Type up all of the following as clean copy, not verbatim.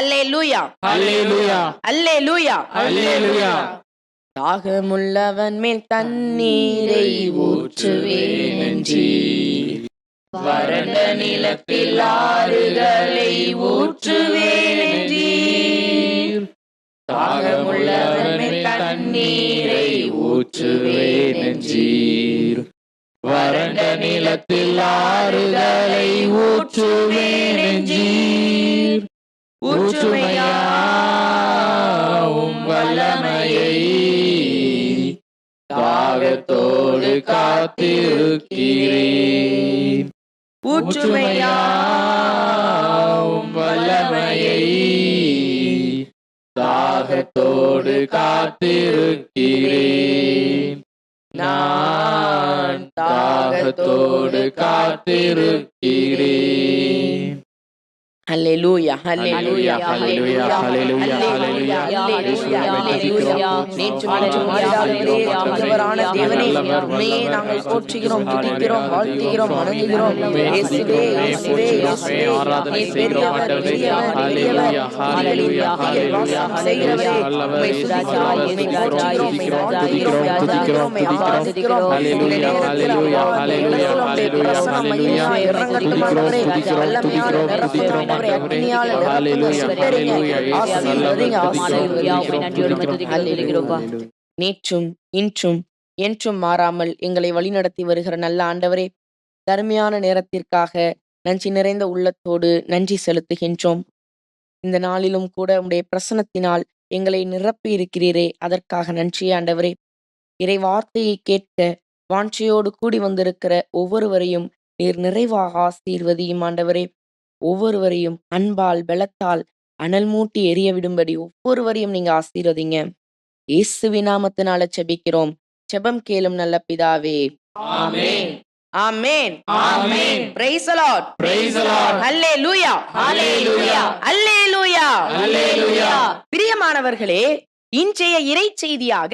அல்லேலூயா, அல்லேலூயா, அல்லேலூயா. அல்லேலூயா. தாகமுள்ளவன் மேல் தண்ணீரை ஊற்றுவேன் என்றீர், வறண்ட நிலத்தில் ஆறுகளை ஊற்றுவேன் என்றீர். தாகமுள்ளவன் மேல் தண்ணீரை ஊற்றுவேன் என்றீர், வறண்ட நிலத்தில் ஆறுகளை ஊற்றுவேன் என்றீர். ஊற்றுமையா உம் வல்லமையை தாகத்தோடு காத்திருக்கிறேன். ஊற்றுமையா உம் வல்லமையை தாகத்தோடு காத்திருக்கிறேன். நான் தாகத்தோடு காத்திருக்கிறேன். அல்லேலூயா, அல்லேலூயா, அல்லேலூயா, அல்லேலூயா, அல்லேலூயா, அல்லேலூயா, அல்லேலூயா. நேற்றும் இன்றும் மாறாதவரே, ஆண்டவரான தேவனே, உம்மையே நாங்கள் போற்றுகிறோம், துதிக்கிறோம், வாழ்த்துகிறோம், வணங்குகிறோம். இயேசுவே, இயேசுவே, இயேசுவே, நீர் பெரியவர், பெரியவர், பெரியவர். ஹல்லேலூயா, ஹல்லேலூயா, செய்கிறவரே, உம்மை துதிக்கிறோம், உம்மை போற்றுகிறோம், உம்மை வாழ்த்துகிறோம், துதிக்கிறோம், உம்மை ஆராதிக்கிறோம். ஹல்லேலூயா, ஹல்லேலூயா, ஹல்லேலூயா, ஹல்லேலூயா, ஹல்லேலூயா. இறங்கட்டும் ஆண்டவரே, வல்லமையான நிரப்பட்டும் ஆண்டவரே, அக்னியால் நிரப்புங்க, சுட்டெரிங்க, ஆசீர்வதிங்க, ஆசீர்வதிங்க. நேற்றும் இன்றும் என்றும் மாறாமல் எங்களை வழிநடத்தி வருகிற நல்ல ஆண்டவரே, தருமையான நேரத்திற்காக நன்றி நிறைந்த உள்ளத்தோடு நன்றி செலுத்துகின்றோம். இந்த நாளிலும் கூட உம்முடைய பிரசன்னத்தினால் எங்களை நிரப்பி இருக்கிறீரே, அதற்காக நன்றி ஆண்டவரே. இறை வார்த்தையை கேட்க வாஞ்சையோடு கூடி வந்திருக்கிற ஒவ்வொருவரையும் நீர் நிறைவாக ஆசீர்வதியும் ஆண்டவரே. ஒவ்வொருவரையும் அன்பால் பலத்தால் அனல் மூட்டி எரிய விடும்படி ஒவ்வொருவரையும் நீங்க ஆசீர்வதிங்க. இயேசுவின் நாமத்தினால செபிக்கிறோம், செபம் கேளும் நல்ல பிதாவே, ஆமென், ஆமென், ஆமென். Praise the lord, praise the lord. ஹல்லேலூயா, ஹல்லேலூயா, ஹல்லேலூயா, ஹல்லேலூயா. பிரியமானவர்களே, இன்றைய இறை செய்தியாக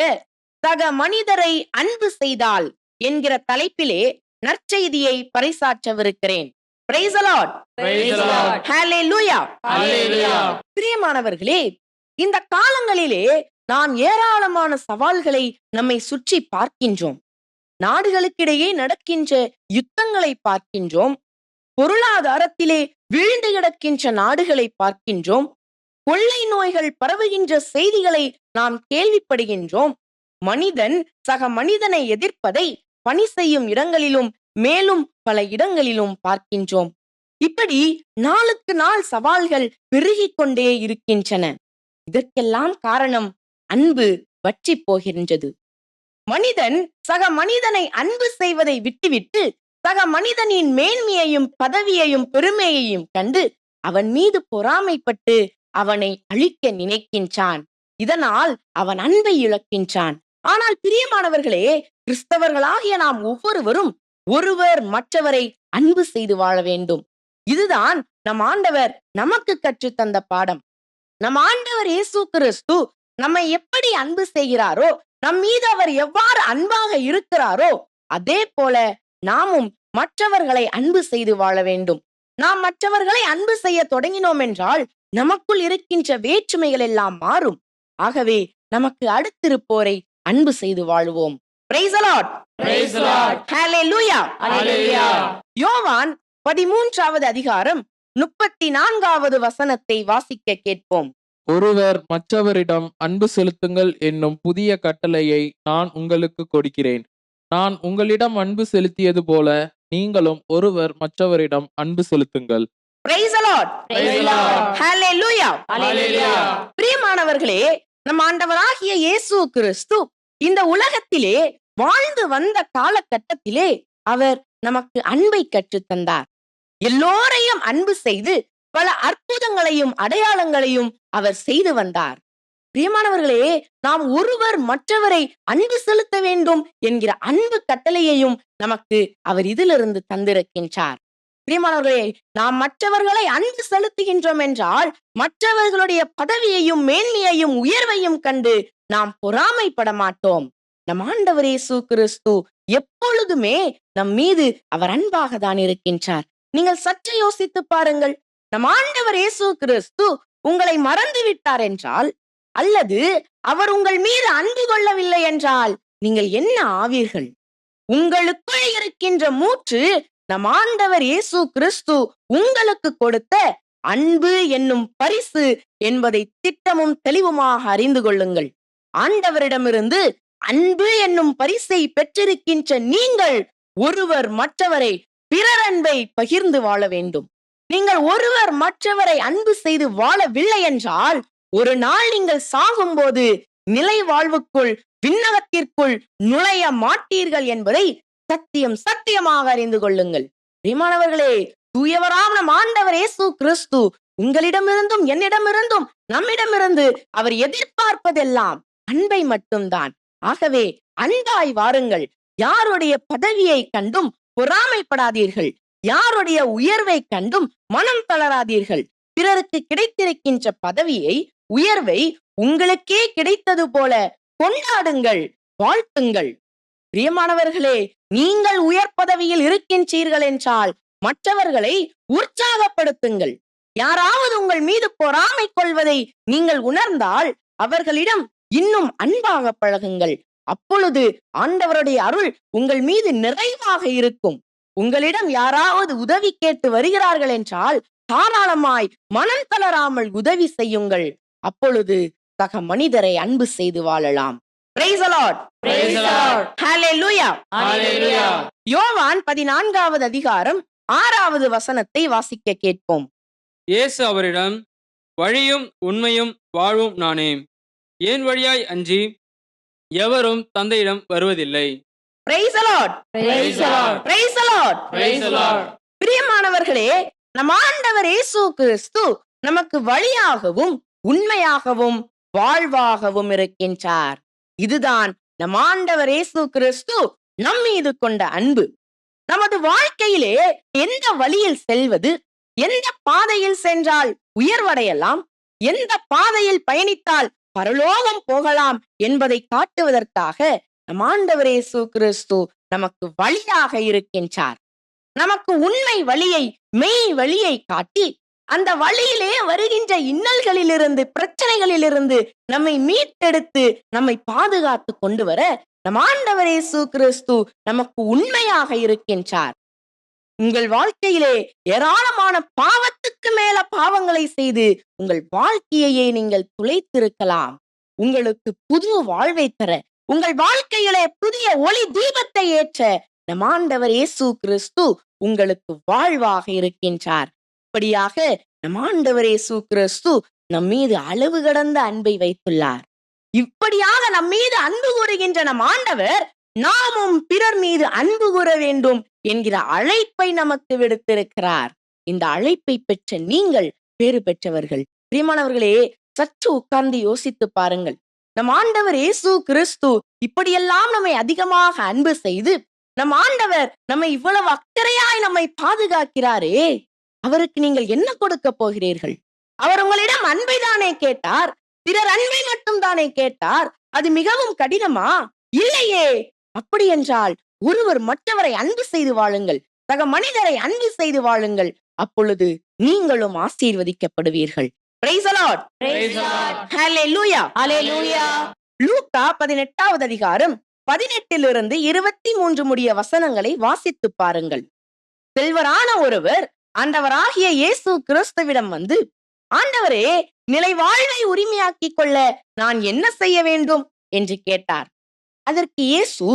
சக மனிதரை அன்பு செய்தால் என்கிற தலைப்பிலே நற்செய்தியை பறைசாற்றவிருக்கிறேன். Praise the lord, praise the lord. ஹல்லேலூயா, ஹல்லேலூயா. பிரியமானவர்களே, இந்த காலங்களிலே நாம் ஏராளமான சவால்களை நம்மை சுற்றி பார்க்கின்றோம். நாடுகளுக்கிடையே நடக்கின்ற யுத்தங்களை பார்க்கின்றோம். பொருளாதாரத்திலே வீழ்ந்து கிடக்கின்ற நாடுகளை பார்க்கின்றோம். கொள்ளை நோய்கள் பரவுகின்ற செய்திகளை நாம் கேள்விப்படுகின்றோம். மனிதன் சக மனிதனை எதிர்ப்பதை பணி செய்யும் இடங்களிலும் மேலும் பல இடங்களிலும் பார்க்கின்றோம். இப்படி நாளுக்கு நாள் சவால்கள் பெருகிக் கொண்டே இருக்கின்றன. இதற்கெல்லாம் காரணம் அன்பு வற்றி போகின்றது. மனிதன் சக மனிதனை அன்பு செய்வதை விட்டுவிட்டு சக மனிதனின் மேன்மையையும் பதவியையும் பெருமையையும் கண்டு அவன் மீது பொறாமைப்பட்டு அவனை அழிக்க நினைக்கின்றான். இதனால் அவன் அன்பை இழக்கின்றான். ஆனால் பிரியமானவர்களே, கிறிஸ்தவர்களாகிய நாம் ஒவ்வொருவரும் ஒருவர் மற்றவரை அன்பு செய்து வாழ வேண்டும். இதுதான் நம் ஆண்டவர் நமக்கு கற்றுத்தந்த பாடம். நம் ஆண்டவர் இயேசு கிறிஸ்து நம்மை எப்படி அன்பு செய்கிறாரோ, நம் மீது அவர் எவ்வாறு அன்பாக இருக்கிறாரோ, அதே போல நாமும் மற்றவர்களை அன்பு செய்து வாழ வேண்டும். நாம் மற்றவர்களை அன்பு செய்ய தொடங்கினோம் என்றால் நமக்குள் இருக்கின்ற வேற்றுமைகள் எல்லாம் மாறும். ஆகவே நமக்கு அடுத்திருப்போரை அன்பு செய்து வாழ்வோம். Praise the lord, praise the lord. ஹல்லேலூயா, ஹல்லேலூயா. யோவான் 13வது அதிகாரம் 34வது வசனத்தை வாசிக்க கேட்போம். ஒருவர் மற்றவரிடம் அன்பு செலுத்துங்கள் என்னும் புதிய கட்டளையை நான் உங்களுக்கு கொடுக்கிறேன். நான் உங்களிடம் அன்பு செலுத்தியது போல நீங்களும் ஒருவர் மற்றவரிடம் அன்பு செலுத்துங்கள். Praise the lord, praise the lord. ஹல்லேலூயா, ஹல்லேலூயா. பிரியமானவர்களே, நம் ஆண்டவராகிய இயேசு கிறிஸ்து இந்த உலகத்திலே வாழ்ந்து வந்த காலகட்டத்திலே அவர் நமக்கு அன்பை கற்றுத் தந்தார். எல்லோரையும் அன்பு செய்து பல அற்புதங்களையும் அடையாளங்களையும் அவர் செய்து வந்தார். பிரியமானவர்களே, நாம் ஒருவர் மற்றவரை அன்பு செலுத்த வேண்டும் என்கிற அன்பு கட்டளையையும் நமக்கு அவர் இதிலிருந்து தந்திருக்கின்றார். பிரியமானவர்களே, நாம் மற்றவர்களை அன்பு செலுத்துகின்றோம் என்றால் மற்றவர்களுடைய பதவியையும் மேன்மையையும் உயர்வையும் கண்டு நாம் பொறாமைப்பட மாட்டோம். நம் ஆண்டவர் இயேசு கிறிஸ்து எப்பொழுதுமே நம் மீது அவர் அன்பாக தான் இருக்கின்றார். நீங்கள் சற்று யோசித்து பாருங்கள். நம் ஆண்டவர் இயேசு கிறிஸ்து உங்களை மறந்து விட்டார் என்றால், அல்லது அவர் உங்கள் மீது அன்பு கொள்ளவில்லை என்றால் நீங்கள் என்ன ஆவீர்கள்? உங்களுக்குள் இருக்கின்ற மூச்சு நம் ஆண்டவர் இயேசு கிறிஸ்து உங்களுக்கு கொடுத்த அன்பு என்னும் பரிசு என்பதை திட்டமும் தெளிவுமாக அறிந்து கொள்ளுங்கள். ஆண்டவரிடமிருந்து அன்பு என்னும் பரிசை பெற்றிருக்கின்ற நீங்கள் ஒருவர் மற்றவரை பிறர் அன்பை பகிர்ந்து வாழ வேண்டும். நீங்கள் ஒருவர் மற்றவரை அன்பு செய்து வாழவில்லை என்றால் ஒரு நாள் நீங்கள் சாகும்போது நிலை வாழ்வுக்குள் விண்ணகத்திற்குள் நுழைய மாட்டீர்கள் என்பதை சத்தியமாக அறிந்து கொள்ளுங்கள். பிரியமானவர்களே, தூயவராம் நம் ஆண்டவர் இயேசு கிறிஸ்து உங்களிடமிருந்தும் என்னிடமிருந்தும் நம்மிடமிருந்து அவர் எதிர்பார்ப்பதெல்லாம் அன்பை மட்டும்தான். ஆகவே அன்பாய் வாருங்கள். யாருடைய பதவியை கண்டும் பொறாமைப்படாதீர்கள். யாருடைய உயர்வை கண்டும் மனம் தளராதீர்கள். பிறருக்கு கிடைத்திருக்கின்ற பதவியை, உயர்வை உங்களுக்கே கிடைத்தது போல கொண்டாடுங்கள், வாழ்த்துங்கள். பிரியமானவர்களே, நீங்கள் உயர் பதவியில் இருக்கின்றீர்கள் என்றால் மற்றவர்களை உற்சாகப்படுத்துங்கள். யாராவது உங்கள் மீது பொறாமை கொள்வதை நீங்கள் உணர்ந்தால் அவர்களிடம் இன்னும் அன்பாக பழகுங்கள். அப்பொழுது ஆண்டவருடைய அருள் உங்கள் மீது நிறைவாக இருக்கும். உங்களிடம் யாராவது உதவி கேட்டு வருகிறார்கள் என்றால் தாராளமாய் மனம் தளராமல் உதவி செய்யுங்கள். அப்பொழுது சக மனிதரை அன்பு செய்து வாழலாம். Praise the Lord. Praise the Lord. Hallelujah. Hallelujah. யோவான் 14வது அதிகாரம் 6வது வசனத்தை வாசிக்க கேட்போம். இயேசு அவரிடம், வழியும் உண்மையும் வாழ்வும் நானே. என் வழியாய் அன்றி எவரும் தந்தையிடம் வருவதில்லை. Praise the Lord. Praise the Lord. Praise the Lord. Praise the Lord. பிரியமானவர்களே, நம் ஆண்டவர் இயேசு கிறிஸ்து நமக்கு வழியாகவும் உண்மையாகவும் வாழ்வாகவும் இருக்கின்றார். இதுதான் நம் ஆண்டவர் இயேசு கிறிஸ்து நம் மீது கொண்ட அன்பு. நமது வாழ்க்கையிலே எந்த வழியில் செல்வது, எந்த பாதையில் சென்றால் உயர்வடையலாம், எந்த பாதையில் பயணித்தால் பரலோகம் போகலாம் என்பதை காட்டுவதற்காக நம் ஆண்டவர் இயேசு கிறிஸ்து நமக்கு வழியாக இருக்கின்றார். நமக்கு உண்மை வழியை, மெய் வழியை காட்டி அந்த வழியிலே வருகின்ற இன்னல்களிலிருந்து, பிரச்சனைகளிலிருந்து நம்மை மீட்டெடுத்து நம்மை பாதுகாத்து கொண்டு வர நம் ஆண்டவர் இயேசு கிறிஸ்து நமக்கு உண்மையாக இருக்கின்றார். உங்கள் வாழ்க்கையிலே ஏராளமான பாவத்துக்கு மேல பாவங்களை செய்து உங்கள் வாழ்க்கையையே நீங்கள் துளைத்திருக்கலாம். உங்களுக்கு புது வாழ்வை தர, உங்கள் வாழ்க்கையிலே புதிய ஒளி தீபத்தை ஏற்ற நம் ஆண்டவர் இயேசு கிறிஸ்து உங்களுக்கு வாழ்வாக இருக்கின்றார். இப்படியாக நம் ஆண்டவர் இயேசு கிறிஸ்து நம் மீது அளவு கடந்த அன்பை வைத்துள்ளார். இப்படியாக நம் மீது அன்பு கூறுகின்ற நம் ஆண்டவர் நாமும் பிறர் மீது அன்பு கூற வேண்டும் என்கிற அழைப்பை நமக்கு விடுத்திருக்கிறார். இந்த அழைப்பை பெற்ற நீங்கள் பேறு பெற்றவர்கள். பிரியமானவர்களே, சற்று உட்கார்ந்து யோசித்து பாருங்கள். நம் ஆண்டவர் இயேசு கிறிஸ்து இப்படியெல்லாம் நம்மை அதிகமாக அன்பு செய்து, நம் ஆண்டவர் நம்மை இவ்வளவு அக்கறையாய் நம்மை பாதுகாக்கிறாரே, அவருக்கு நீங்கள் என்ன கொடுக்க போகிறீர்கள்? அவர் உங்களிடம் அன்பை தானே கேட்டார், பிறர் அன்பை மட்டும் தானே கேட்டார். அது மிகவும் கடினமா? இல்லையே. அப்படி என்றால் ஒருவர் மற்றவரை அன்பு செய்து வாழுங்கள், சக மனிதரை அன்பு செய்து வாழுங்கள். அப்பொழுது நீங்களும் ஆசீர்வதிக்கப்படுவீர்கள். Praise the Lord. Praise the Lord. Hallelujah. Hallelujah. லூக்கா 18வது அதிகாரம் 18 23 முடிய வசனங்களை வாசித்து பாருங்கள். செல்வரான ஒருவர் ஆண்டவராகிய இயேசு கிறிஸ்துவிடம் வந்து, ஆண்டவரே, நிலை வாழ்வை உரிமையாக்கிக் கொள்ள நான் என்ன செய்ய வேண்டும் என்று கேட்டார். அதற்கு இயேசு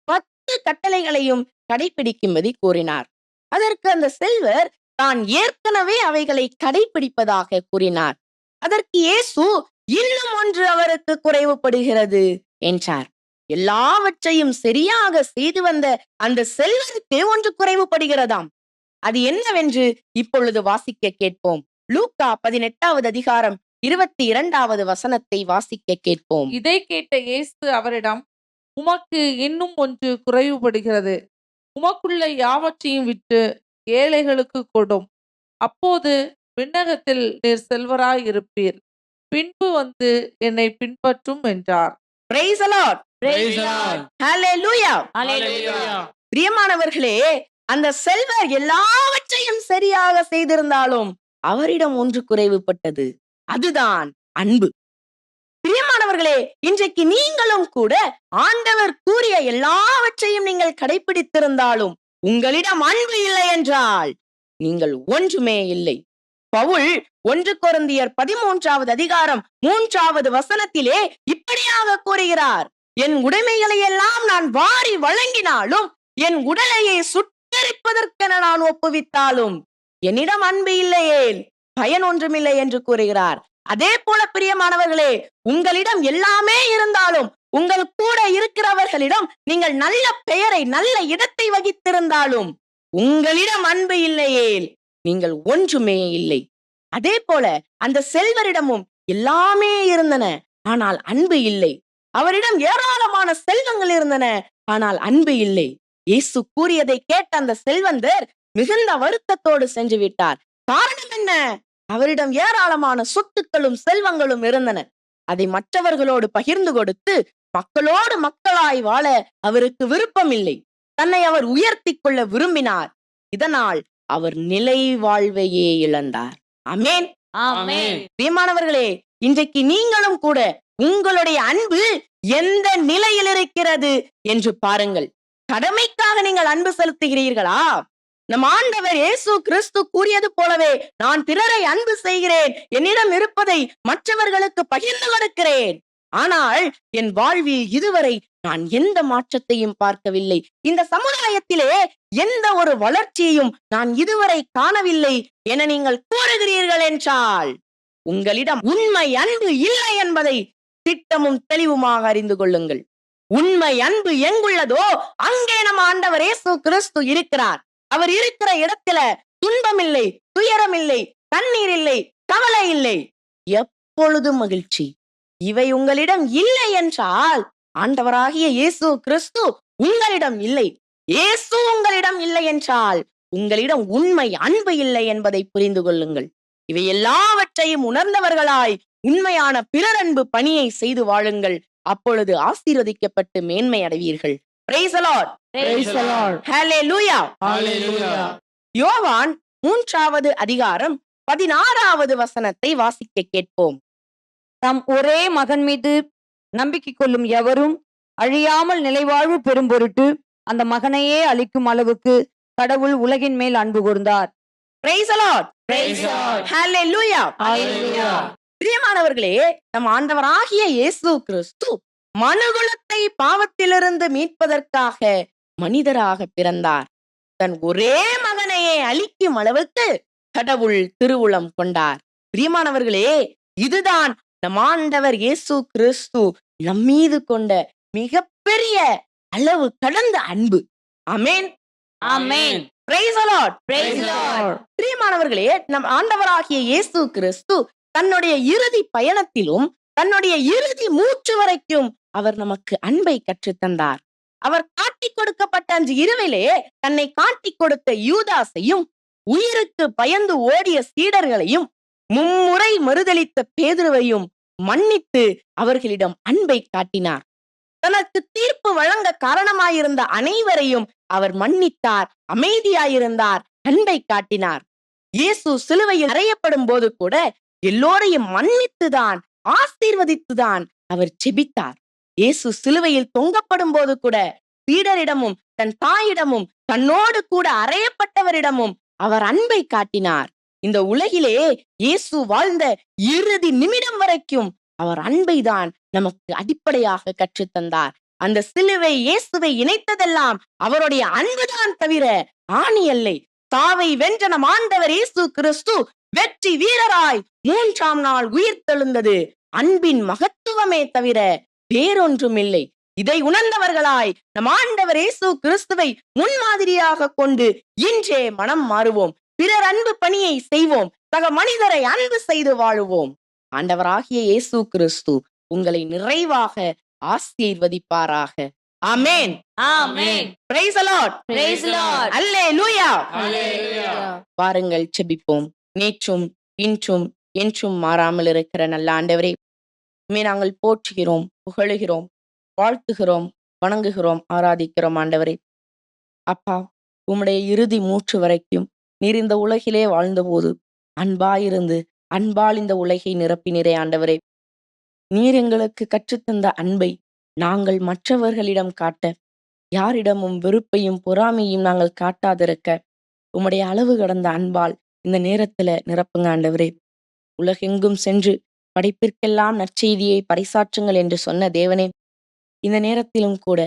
10 கட்டளைகளையும் கடைபிடிக்கும்படி கூறினார். அதற்கு அந்த செல்வர் தான் ஏற்கனவே அவைகளை கடைபிடிப்பதாக கூறினார். அதற்கு இயேசு, இன்னும் ஒன்று அவருக்கு குறைவுபடுகிறது என்றார். எல்லாவற்றையும் சரியாக செய்து வந்த அந்த செல்வருக்கு ஒன்று குறைவுபடுகிறதாம். அது என்னவென்று இப்பொழுது வாசிக்க கேட்போம். லூக்கா 18வது அதிகாரம் 22வது வசனத்தை வாசிக்க கேட்போம். இதை கேட்ட இயேசு அவரிடம், உமக்கு இன்னும் ஒன்று குறைவுபடுகிறது. உமக்குள்ள யாவற்றையும் விட்டு ஏழைகளுக்கு கொடும். அப்போது விண்ணகத்தில் நீர் செல்வராய் இருப்பீர். பின்பு வந்து என்னை பின்பற்றும் என்றார். Praise the Lord. Praise the Lord. Hallelujah. Hallelujah. பிரியமானவர்களே, அந்த செல்வர் எல்லாவற்றையும் சரியாக செய்திருந்தாலும் அவரிடம் ஒன்று குறைவுபட்டது. அதுதான் அன்பு. பிரியமானவர்களே, இன்றைக்கு நீங்களும் கூட ஆண்டவர் கூறிய எல்லாவற்றையும் நீங்கள் கடைபிடித்திருந்தாலும் உங்களிடம் அன்பு இல்லை என்றால் நீங்கள் ஒன்றுமே இல்லை. பவுல் 1 கொரிந்தியர் 13வது அதிகாரம் 3வது வசனத்திலே இப்படியாக கூறுகிறார், என் உடைமைகளை எல்லாம் நான் வாரி வழங்கினாலும் என் உடலையே சுட்டெரிப்பதற்கென நான் ஒப்புவித்தாலும் என்னிடம் அன்பு இல்லையேல் பயன் ஒன்றுமில்லை என்று கூறுகிறார். அதே போல பிரியமானவர்களே, உங்களிடம் எல்லாமே இருந்தாலும் உங்கள் கூட இருக்கிறவர்களிடம் நீங்கள் நல்ல பெயரை நல்ல இடத்தை வகித்திருந்தாலும் உங்களிடம் அன்பு இல்லையேல் நீங்கள் ஒன்றுமே இல்லை. அதே போல அந்த செல்வரிடமும் எல்லாமே இருந்தன, ஆனால் அன்பு இல்லை. அவரிடம் ஏராளமான செல்வங்கள் இருந்தன, ஆனால் அன்பு இல்லை. இயேசு கூறியதை கேட்ட அந்த செல்வந்தர் மிகுந்த வருத்தத்தோடு சென்று விட்டார். காரணம் என்ன? அவரிடம் ஏராளமான சொத்துக்களும் செல்வங்களும் இருந்தன. அதை மற்றவர்களோடு பகிர்ந்து கொடுத்து மக்களோடு மக்களாய் வாழ அவருக்கு விருப்பம் இல்லை. தன்னை அவர் உயர்த்தி கொள்ள விரும்பினார். இதனால் அவர் நிலை வாழ்வையே இழந்தார். ஆமென். ஆமென். பிரியமானவர்களே, இன்றைக்கு நீங்களும் கூட உங்களுடைய அன்பு எந்த நிலையில் இருக்கிறது என்று பாருங்கள். கடமைக்காக நீங்கள் அன்பு செலுத்துகிறீர்களா? நம் ஆண்டவர் இயேசு கிறிஸ்து கூறியது போலவே, நான் பிறரை அன்பு செய்கிறேன், என்னிடம் இருப்பதை மற்றவர்களுக்கு பகிர்ந்து கொடுக்கிறேன். ஆனால் என் வாழ்வில் இதுவரை நான் எந்த மாற்றத்தையும் பார்க்கவில்லை. இந்த சமுதாயத்திலே எந்த ஒரு வளர்ச்சியையும் நான் இதுவரை காணவில்லை என நீங்கள் கூறுகிறீர்கள் என்றால் உங்களிடம் உண்மை அன்பு இல்லை என்பதை திட்டமும் தெளிவுமாக அறிந்து கொள்ளுங்கள். உண்மை அன்பு எங்குள்ளதோ அங்கே நம் ஆண்டவர் இயேசு கிறிஸ்து இருக்கிறார். அவர் இருக்கிற இடத்துல துன்பம் இல்லை, துயரம் இல்லை, கண்ணீர் இல்லை, கவலை இல்லை, எப்பொழுதும் மகிழ்ச்சி. இவை உங்களிடம் இல்லை என்றால் ஆண்டவராகிய இயேசு கிறிஸ்து உங்களிடம் இல்லை. இயேசு உங்களிடம் இல்லை என்றால் உங்களிடம் உண்மை அன்பு இல்லை என்பதை புரிந்து கொள்ளுங்கள். இவை எல்லாவற்றையும் உணர்ந்தவர்களாய் உண்மையான பிறரன்பு பணியை செய்து வாழுங்கள். அப்பொழுது ஆசீர்வதிக்கப்பட்டு மேன்மை அடைவீர்கள். Praise the Lord. Praise the Lord. Hallelujah. Hallelujah. யோவான் 3வது அதிகாரம் 16வது வசனத்தை வாசிக்க கேட்போம். தம் ஒரே மகன் மீது நம்பிக்கை கொள்ளும் எவரும் அழியாமல் நிலைவாழ்வு பெறும் பொருட்டு அந்த மகனையே அளிக்கும் அளவுக்கு கடவுள் உலகின் மேல் அன்பு கூர்ந்தார். Praise the Lord. Praise the Lord. Hallelujah. Hallelujah. பிரியமானவர்களே, நம் ஆண்டவராகிய இயேசு கிறிஸ்து மனுகுலத்தை பாவத்திலிருந்து மீட்பதற்காக மனிதராக பிறந்தார். தன் ஒரே மகனையே அளிக்கும் அளவுக்கு கடவுள் திருவுளம் கொண்டார். பிரியமானவர்களே, இதுதான் நம் ஆண்டவர் இயேசு கிறிஸ்து நம்மீது கொண்ட மிகப்பெரிய அளவு கடந்த அன்பு. ஆமென். Amen. Praise the Lord. Praise the Lord. பிரியமானவர்களே, நம் ஆண்டவராகிய இயேசு கிறிஸ்து தன்னுடைய இறுதி பயணத்திலும் தன்னுடைய இறுதி மூச்சு வரைக்கும் அவர் நமக்கு அன்பை கற்றுத்தந்தார். அவர் காட்டிக் கொடுக்கப்பட்ட அன்று இரவிலே தன்னை காட்டிக் கொடுத்த யூதாசையும் உயிருக்கு பயந்து ஓடிய சீடர்களையும் மும்முறை மறுதலித்த பேதுருவையும் மன்னித்து அவர்களிடம் அன்பை காட்டினார். தனக்கு தீர்ப்பு வழங்க காரணமாயிருந்த அனைவரையும் அவர் மன்னித்தார், அமைதியாயிருந்தார், அன்பை காட்டினார். இயேசு சிலுவையில் அறையப்படும் போது கூட எல்லோரையும் மன்னித்துதான் ஆசீர்வதித்துதான் அவர் ஜெபித்தார். இயேசு சிலுவையில் தொங்கப்படும் போது கூட சீடரிடமும் தன் தாயிடமும் தன்னோடு கூட அறையப்பட்டவரிடமும் அவர் அன்பை காட்டினார். இந்த உலகிலே இயேசு வாழ்ந்த இறுதி நிமிடம் வரைக்கும் அவர் அன்பை தான் நமக்கு அடிப்படையாக கற்றுத்தந்தார். அந்த சிலுவை இயேசுவை இணைத்ததெல்லாம் அவருடைய அன்புதான் தவிர ஆணி அல்ல. சாவை வென்ற நம் ஆண்டவர் இயேசு கிறிஸ்து வெற்றி வீரராய் 3ஆம் நாள் உயிர்த்தெழுந்தது அன்பின் மகத்துவமே தவிர வேறொன்றும் இல்லை. இதை உணர்ந்தவர்களாய் நம் ஆண்டவர் இயேசு கிறிஸ்துவை முன்மாதிரியாக கொண்டு இன்றே மனம் மாறுவோம். பிறர் அன்பு பணியை செய்வோம். சக மனிதரை அன்பு செய்து வாழுவோம். ஆண்டவராகிய இயேசு கிறிஸ்து உங்களை நிறைவாக ஆசீர்வதிப்பாராக. ஆமென். Amen. Praise the Lord. Praise the Lord. Hallelujah. Hallelujah. வாருங்கள் செபிப்போம். நேற்றும் இன்றும் என்றும் மாறாமல் இருக்கிற நல்ல ஆண்டவரே, உம்மை நாங்கள் போற்றுகிறோம், புகழுகிறோம், வாழ்த்துகிறோம், வணங்குகிறோம், ஆராதிக்கிறோம். ஆண்டவரே அப்பா, உம்முடைய இறுதி மூச்சு வரைக்கும் நீர் இந்த உலகிலே வாழ்ந்தபோது அன்பாயிருந்து அன்பால் இந்த உலகை நிரப்பினரே ஆண்டவரே. நீர் எங்களுக்கு கற்றுத்தந்த அன்பை நாங்கள் மற்றவர்களிடம் காட்ட, யாரிடமும் வெறுப்பையும் பொறாமையும் நாங்கள் காட்டாதிருக்க உம்முடைய அளவு கடந்த அன்பால் இந்த நேரத்துல நிரப்புங்க ஆண்டவரே. உலகெங்கும் சென்று படைப்பிற்கெல்லாம் நற்செய்தியை பறைசாற்றுங்கள் என்று சொன்ன தேவனே, இந்த நேரத்திலும் கூட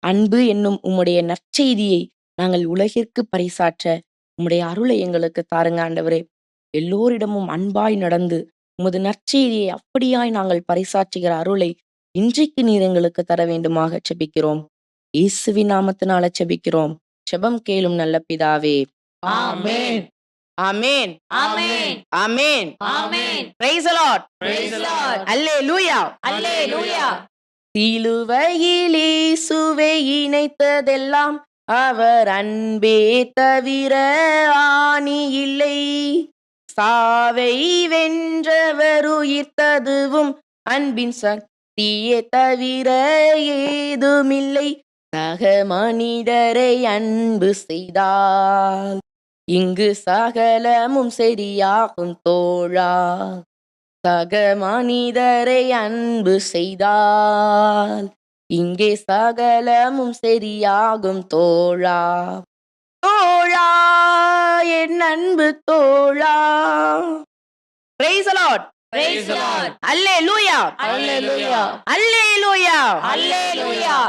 அன்பு என்னும் உம்முடைய நற்செய்தியை நாங்கள் உலகிற்கு பறைசாற்ற உம்முடைய அருளை எங்களுக்கு தாருங்க ஆண்டவரே. எல்லோரிடமும் அன்பாய் நடந்து உமது நற்செய்தியை அப்படியாய் நாங்கள் பறைசாற்றுகிற அருளை இன்றைக்கு நீர் எங்களுக்கு தர வேண்டுமாக செபிக்கிறோம். இயேசுவின் நாமத்தினால செபிக்கிறோம். செபம் கேளும் நல்ல பிதாவே. ஆமென். ஆமென். ஆமென். ஆமென். ஆமென். Praise the Lord. Praise the Lord. Hallelujah. Hallelujah. சிலுவையில் இயேசுவை இணைத்ததெல்லாம் அவர் அன்பே தவிர ஆணி இல்லை. சாவை வென்றவர் உயிர்த்ததுவும் அன்பின் சக்தியே தவிர ஏதுமில்லை. சக மனிதரை அன்பு செய்தால் இங்கு சகலமும் சரியாகும் தோழா. சக மனிதரை அன்பு செய்தால் இங்கே சகலமும் சரியாகும் தோழா. தோழா, என் அன்பு தோழா. Praise the Lord. Praise the Lord. Hallelujah. Hallelujah. Hallelujah. Hallelujah.